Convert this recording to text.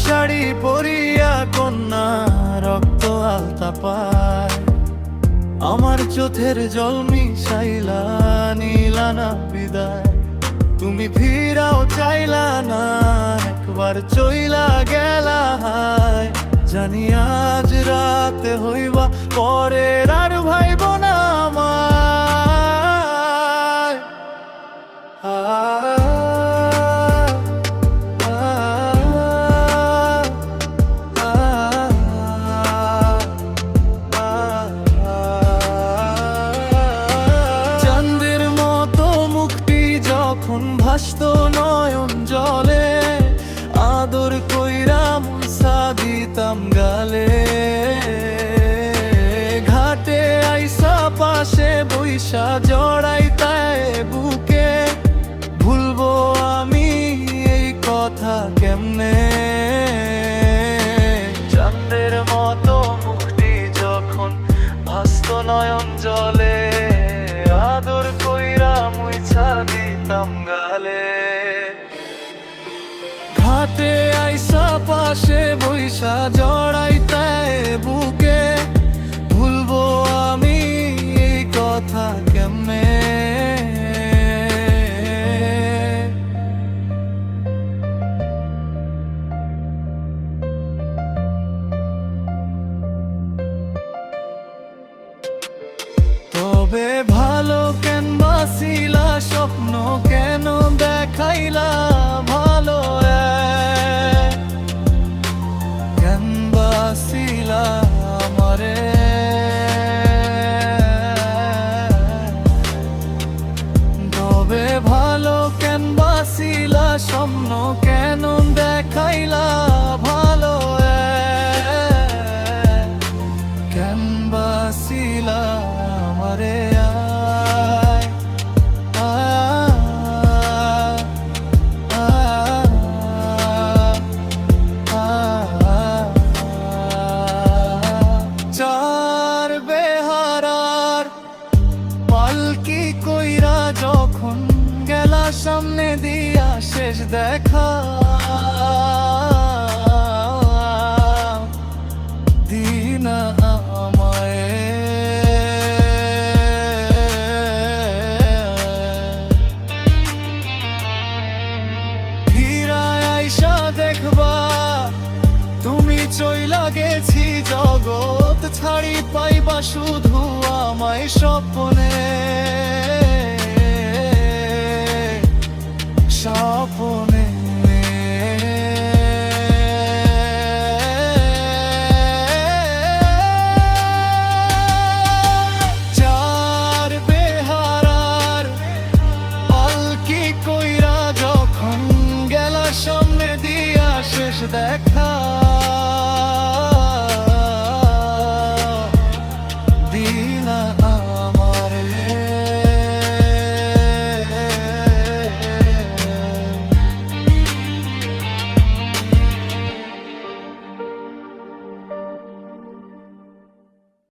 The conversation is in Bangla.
শাড়ি পরিয়া কন্যা রক্ত আলতা পায়, আমার চোখের জল মিশাইলা নিলা না বিদায়। তুমি ফিরাও চাইলা না, একবার চইলা গেলা হায়। জানি আজ রাতে হইবা পরের আর ভাইব না আমায়। চাঁদের মতো মুখটি যখন ভাসত নয়ন জলে, আদর কইরা মুসা দিতাম গালে। ঘাটে আইসা পাশে বইসা জড়াইতায় বুকে, ভুলবো আমি এই কথা কেমনে। চাঁদের মতো মুখটি যখন ভাসত নয়ন জলে, আদর কইরা মুইছা দিতাম গালে। ঘাটে আইসা পাশে বইসা জড়াইতায় বুকে, ভুলবো আমি এই কথা কেমনে। তবে ভালো কেন বাসিলা, স্বপ্ন কেন দেখাইলা ভালো, কেন বাসিলা আমারে। তবে ভালো কেন বাসিলা, স্বপ্ন কেন দেখাইলা ভালো, কেন বাসিলা আমারে। চার বেহারার পালকি কইরা যখন গেলা সামনে দিয়া শেষ দেখা, দিনা আমায়। ফিরায় আইসা দেখবা তুমি চইলা গেছি জগৎ ছাড়ি, পাইবা শুধু আমায় স্বপ্নে স্বপ্নে।